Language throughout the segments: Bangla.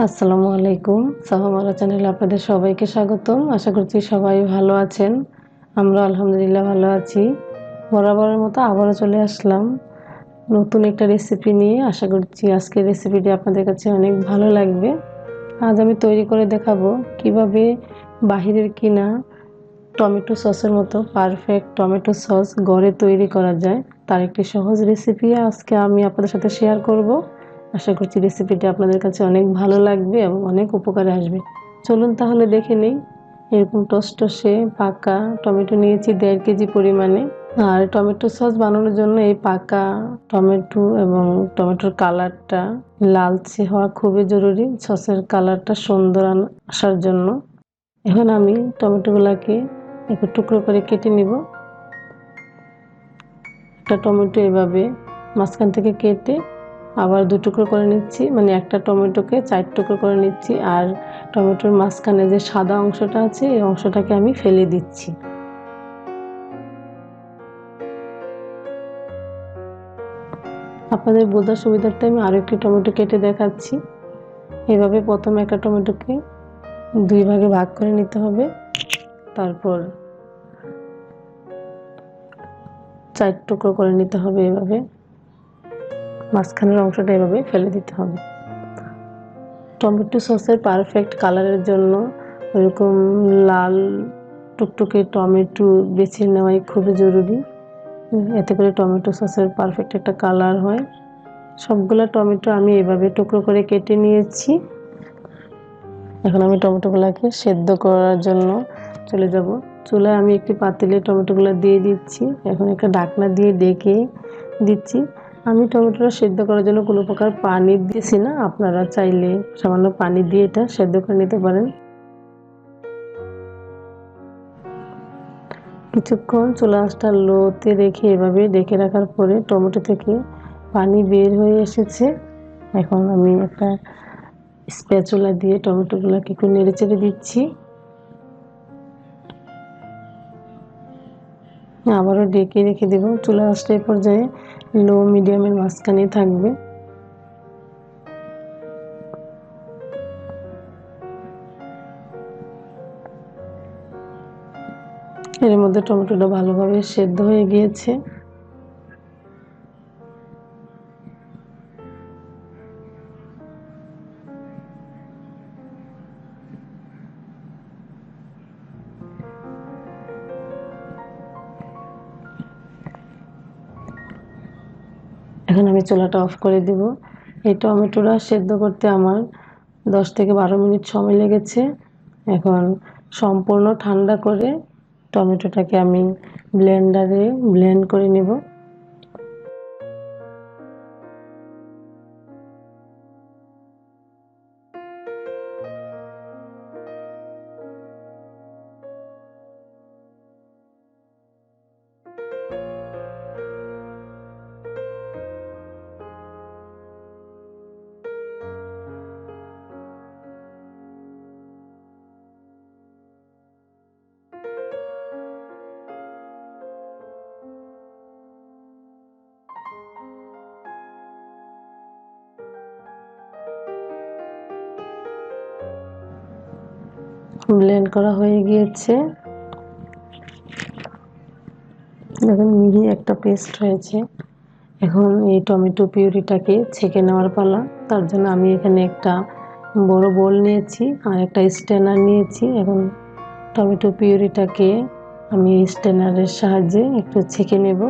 আসসালামু আলাইকুম। সাহামারা চ্যানেলে আপনাদের সবাইকে স্বাগতম। আশা করছি সবাই ভালো আছেন। আমরা আলহামদুলিল্লাহ ভালো আছি। বরাবরের মতো আবারও চলে আসলাম নতুন একটা রেসিপি নিয়ে। আশা করছি আজকের রেসিপিটি আপনাদের কাছে অনেক ভালো লাগবে। আজ আমি তৈরি করে দেখাবো কিভাবে বাহিরের কিনা টমেটো সসের মতো পারফেক্ট টমেটো সস ঘরে তৈরি করা যায়, তার একটি সহজ রেসিপি আজকে আমি আপনাদের সাথে শেয়ার করব। আশা করছি রেসিপিটি আপনাদের কাছে অনেক ভালো লাগবে এবং অনেক উপকারে আসবে। চলুন তাহলে দেখে নিই। এরকম টসটসে পাকা টমেটো নিয়েছি 1.5 কেজি পরিমাণে। আর টমেটো সস বানানোর জন্য এই পাকা টমেটো এবং টমেটোর কালারটা লালচে হওয়া খুবই জরুরি, সসের কালারটা সুন্দর আসার জন্য। এখন আমি টমেটোগুলোকে একটু টুকরো করে কেটে নিব। একটা টমেটো এভাবে মাঝখান থেকে কেটে আবার 2 টুকরো করে নিচ্ছি, মানে একটা টমেটোকে 4 টুকরো করে নিচ্ছি। আর টমেটোর মাঝখানে যে সাদা অংশটা আছে এই অংশটাকে আমি ফেলে দিচ্ছি। আপনাদের বোঝার সুবিধার্থে আমি আরও একটি টমেটো কেটে দেখাচ্ছি। এভাবে প্রথমে একটা টমেটোকে 2 ভাগে ভাগ করে নিতে হবে, তারপর 4 টুকরো করে নিতে হবে। এভাবে মাঝখানের অংশটা এভাবে ফেলে দিতে হবে। টমেটো সসের পারফেক্ট কালারের জন্য এরকম লাল টুকটুকে টমেটো বেছে নেওয়াই খুবই জরুরি। এতে করে টমেটো সসের পারফেক্ট একটা কালার হয়। সবগুলা টমেটো আমি এভাবে টুকরো করে কেটে নিয়েছি। এখন আমি টমেটোগুলোকে সেদ্ধ করার জন্য চলে যাব। চুলায় আমি একটি পাতিলে টমেটোগুলো দিয়ে দিচ্ছি। এখন একটা ঢাকনা দিয়ে ঢেকে দিচ্ছি। আমি টমেটোটা সেদ্ধ করার জন্য কোনো প্রকার পানি দিয়েছি না, আপনারা চাইলে সামান্য পানি দিয়ে এটা সেদ্ধ করে নিতে পারেন। কিছুক্ষণ চুলা আঁচটা লোতে রেখে এভাবে ঢেকে রাখার পরে টমেটো থেকে পানি বের হয়ে এসেছে। এখন আমি একটা স্প্যাচুলা দিয়ে টমেটোগুলোকে একটু নেড়ে চেড়ে দিচ্ছি। আবারও ঢেকে রেখে দেব। চুলা আঁচটা এই পর্যায়ে লো মিডিয়ামের মাঝখানে থাকবে। এর মধ্যে টমেটোটা ভালোভাবে সেদ্ধ হয়ে গিয়েছে। এখন আমি চুলাটা অফ করে দেব। এই টমেটোটা সেদ্ধ করতে আমার 10 থেকে 12 মিনিট সময় লেগেছে। এখন সম্পূর্ণ ঠান্ডা করে টমেটোটাকে আমি ব্লেন্ডারে ব্লেন্ড করে নেব। ব্লেন্ড করা হয়ে গিয়েছে। দেখুন মিহি একটা পেস্ট হয়েছে। এখন এই টমেটো পিউরিটাকে ছেঁকে নেওয়ার পালা। তার জন্য আমি এখানে একটা বড় বোল নিয়েছি আর একটা স্ট্রেনার নিয়েছি। এখন টমেটো পিউরিটাকে আমি স্ট্রেনারের সাহায্যে একটু ছেঁকে নেব।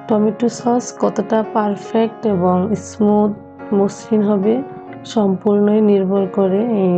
টমেটো সস কতটা পারফেক্ট এবং স্মুথ মসৃণ হবে সম্পূর্ণই নির্ভর করে এই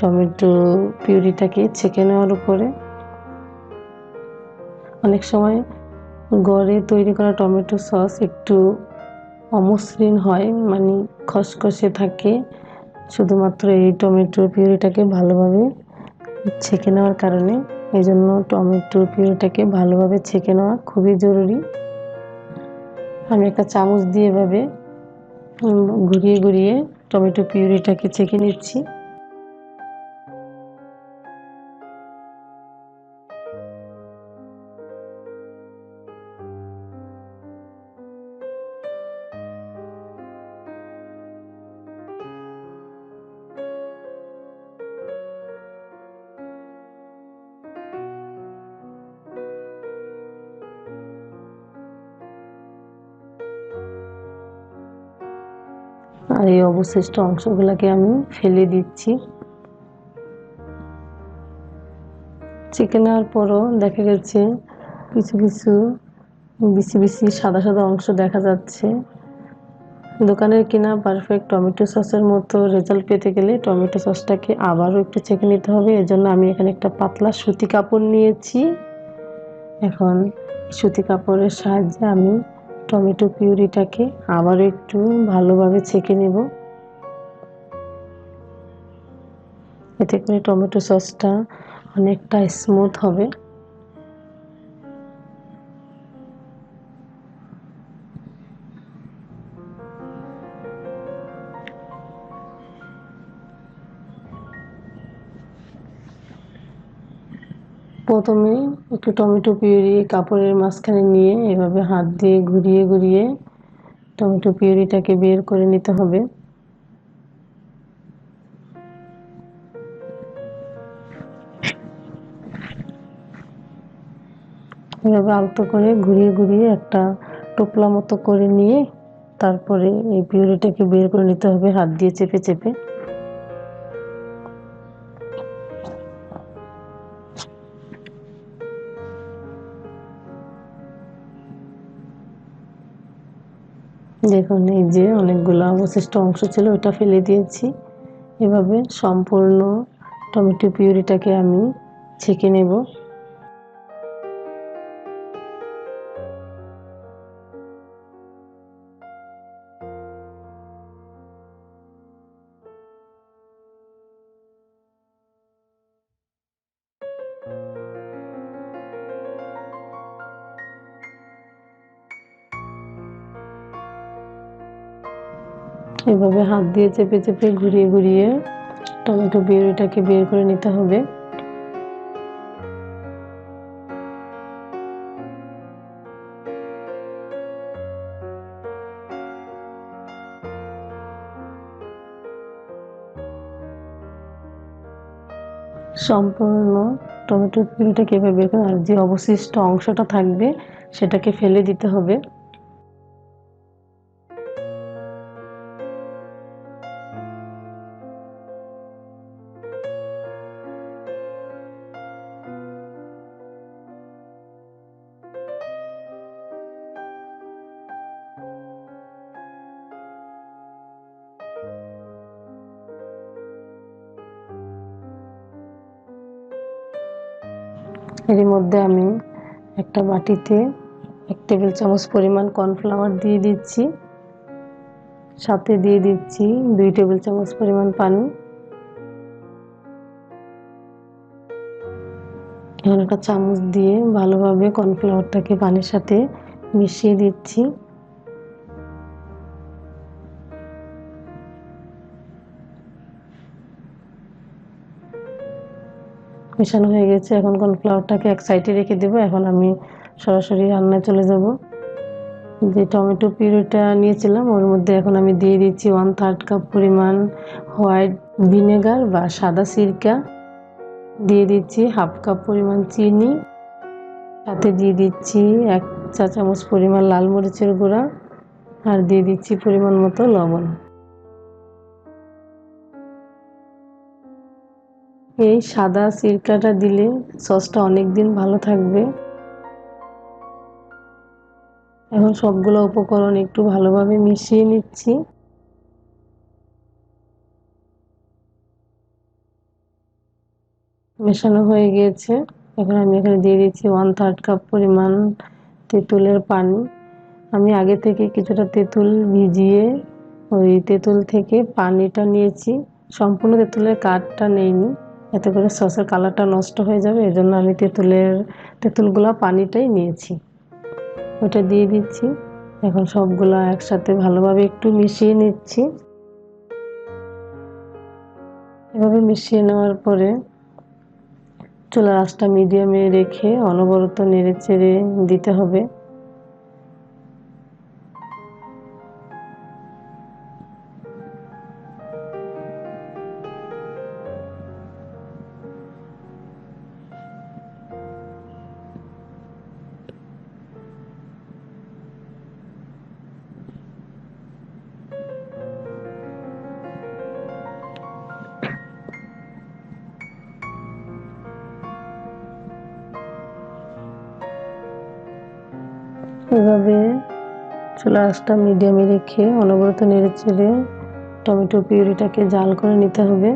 টমেটো পিউরিটাকে ছেঁকে নেওয়ার উপরে। অনেক সময় ঘরে তৈরি করা টমেটো সস একটু অমসৃণ হয়, মানে খসখসে থাকে, শুধুমাত্র এই টমেটো পিউরিটাকে ভালোভাবে ছেঁকে নেওয়ার কারণে। এই জন্য টমেটো পিউরিটাকে ভালোভাবে ছেঁকে নেওয়া খুবই জরুরি। আমি একটা চামচ দিয়ে এভাবে ঘুরিয়ে ঘুরিয়ে টমেটো পিউরিটাকে ছেঁকে নিচ্ছি। আর এই অবশিষ্ট অংশগুলোকে আমি ফেলে দিচ্ছি। ছেঁকে নেওয়ার পরও দেখা গেছে কিছু কিছু বিসি বিসি সাদা সাদা অংশ দেখা যাচ্ছে। দোকানের কেনা পারফেক্ট টমেটো সসের মতো রেজাল্ট পেতে গেলে টমেটো সসটাকে আবারও একটু ছেঁকে নিতে হবে। এজন্য আমি এখানে একটা পাতলা সুতি কাপড় নিয়েছি। এখন সুতি কাপড়ের সাহায্যে আমি টমেটো পিউরিটাকে আবারও একটু ভালোভাবে ছেঁকে নেব। এতে করে টমেটো সসটা অনেকটা স্মুথ হবে। প্রথমে একটু টমেটো পিউরি কাপড়ের মাঝখানে নিয়ে এভাবে হাত দিয়ে ঘুরিয়ে ঘুরিয়ে টমেটো পিউরিটাকে বের করে নিতে হবে। এভাবে আলতো করে ঘুরিয়ে ঘুরিয়ে একটা টোপলা মতো করে নিয়ে তারপরে এই পিউরিটাকে বের করে নিতে হবে হাত দিয়ে চেপে চেপে। দেখুন এই যে অনেকগুলো অবশিষ্ট অংশ ছিল ওটা ফেলে দিয়েছি। এভাবে সম্পূর্ণ টমেটো পিউরিটাকে আমি ছেঁকে নেব। এভাবে হাত দিয়ে চেপে চেপে ঘুরিয়ে ঘুরিয়ে টমেটো পিউরিটাকে বের করে নিতে হবে। সম্পূর্ণ টমেটো পিউরিটাকে এভাবে বের করে আর যে অবশিষ্ট অংশটা থাকবে সেটাকে ফেলে দিতে হবে। এর মধ্যে আমি একটা বাটিতে 1 টেবিল চামচ পরিমাণ কর্নফ্লাওয়ার দিয়ে দিচ্ছি, সাথে দিয়ে দিচ্ছি 2 টেবিল চামচ পরিমাণ পানি। এখন একটা চামচ দিয়ে ভালোভাবে কর্নফ্লাওয়ারটাকে পানির সাথে মিশিয়ে দিচ্ছি। মেশানো হয়ে গেছে, এখন কর্নফ্লাওয়ারটাকে এক সাইডে রেখে দেবো। এখন আমি সরাসরি রান্নায় চলে যাব। যে টমেটো পিউরিটা নিয়েছিলাম ওর মধ্যে এখন আমি দিয়ে দিচ্ছি 1/3 কাপ পরিমাণ হোয়াইট ভিনেগার বা সাদা সিরকা, দিয়ে দিচ্ছি 1/2 কাপ পরিমাণ চিনি, সাথে দিয়ে দিচ্ছি 1 চা চামচ পরিমাণ লাল মরিচের গুঁড়া আর দিয়ে দিচ্ছি পরিমাণ মতো লবণ। এই সাদা সিরকাটা দিলে সসটা অনেক দিন ভালো থাকবে। এখন সবগুলো উপকরণ একটু ভালোভাবে মিশিয়ে নিচ্ছি। মেশানো হয়ে গিয়েছে। এখন আমি এখানে দিয়ে দিচ্ছি 1/3 কাপ পরিমাণ তেঁতুলের পানি। আমি আগে থেকে কিছুটা তেঁতুল ভিজিয়ে ওই তেঁতুল থেকে পানিটা নিয়েছি, সম্পূর্ণ তেঁতুলের কাঠটা নেইনি, এতে করে সসের কালারটা নষ্ট হয়ে যাবে। এজন্য আমি তেঁতুলগুলা পানিটাই নিয়েছি, ওটা দিয়ে দিচ্ছি। এখন সবগুলা একসাথে ভালোভাবে একটু মিশিয়ে নিচ্ছি। এভাবে মিশিয়ে নেওয়ার পরে চুলার আঁচটা মিডিয়ামে রেখে অনবরত নেড়ে চেড়ে দিতে হবে। এভাবে চুলা আঁচটা মিডিয়ামে রেখে অনবরত নেড়েচেড়ে টমেটো পিউরিটাকে জাল করে নিতে হবে।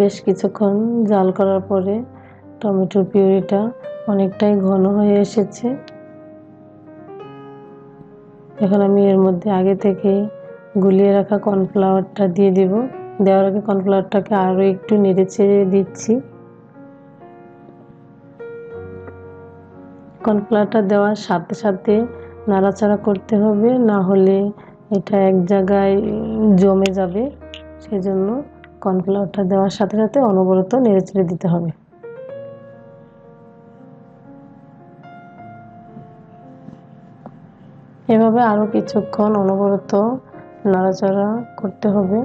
বেশ কিছুক্ষণ জাল করার পরে টমেটোর পিউরিটা অনেকটাই ঘন হয়ে এসেছে। এখন আমি এর মধ্যে আগে থেকে গুলিয়ে রাখা কর্নফ্লাওয়ারটা দিয়ে দিব। দেওয়ার আগে কর্নফ্লাওয়ারটাকে আরও একটু নেড়েচেড়ে দিচ্ছি। কর্নফ্লাওয়ারটা দেওয়ার সাথে সাথে নাড়াচাড়া করতে হবে, না হলে এটা এক জায়গায় জমে যাবে। সেজন্য কর্নফ্লাওয়ারটা দেওয়ার সাথে সাথে অনবরত নেড়েচেড়ে দিতে হবে। এভাবে আরও কিছুক্ষণ অনবরত নাড়াচাড়া করতে হবে।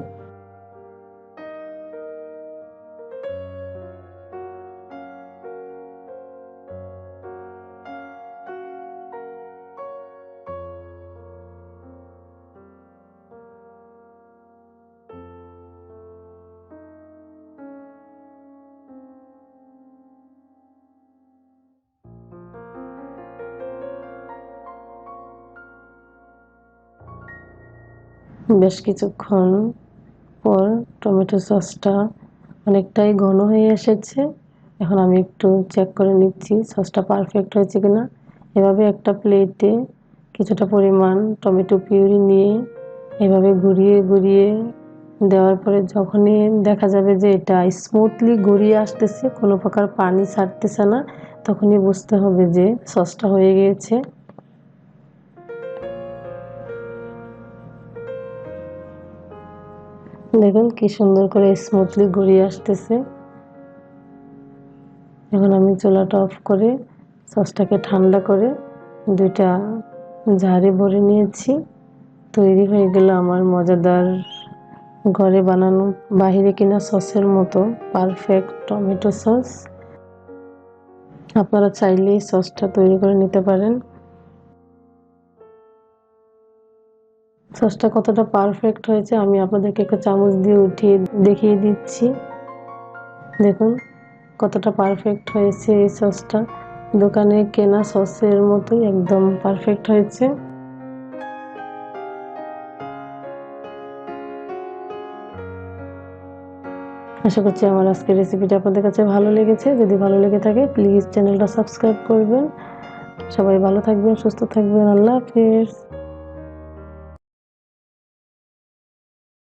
বেশ কিছুক্ষণ পর টমেটো সসটা অনেকটাই ঘন হয়ে এসেছে। এখন আমি একটু চেক করে নিচ্ছি সসটা পারফেক্ট হয়েছে কিনা। এভাবে একটা প্লেটে কিছুটা পরিমাণ টমেটো পিউরি নিয়ে এভাবে ঘুরিয়ে ঘুরিয়ে দেওয়ার পরে যখনই দেখা যাবে যে এটা স্মুথলি গড়িয়ে আসতেছে, কোনো প্রকার পানি ছাড়তেছে না, তখনই বুঝতে হবে যে সসটা হয়ে গিয়েছে। দেখুন কি সুন্দর করে স্মুথলি গড়িয়ে আসতেছে। এখন আমি চুলাটা অফ করে সসটাকে ঠান্ডা করে দুইটা জারে ভরে নিয়েছি। তৈরি হয়ে গেল আমার মজাদার ঘরে বানানো বাহিরে কিনা সসের মতো পারফেক্ট টমেটো সস। আপনারা চাইলে এই সসটা তৈরি করে নিতে পারেন। সসটা কতটা পারফেক্ট হয়েছে আমি আপনাদেরকে একটা চামচ দিয়ে উঠিয়ে দেখিয়ে দিচ্ছি। দেখুন কতটা পারফেক্ট হয়েছে এই সসটা। দোকানে কেনা সসের মতোই একদম পারফেক্ট হয়েছে। আশা করছি আমার আজকের রেসিপিটা আপনাদের কাছে ভালো লেগেছে। যদি ভালো লেগে থাকে প্লিজ চ্যানেলটা সাবস্ক্রাইব করবেন। সবাই ভালো থাকবেন, সুস্থ থাকবেন। আল্লাহ হাফেজ।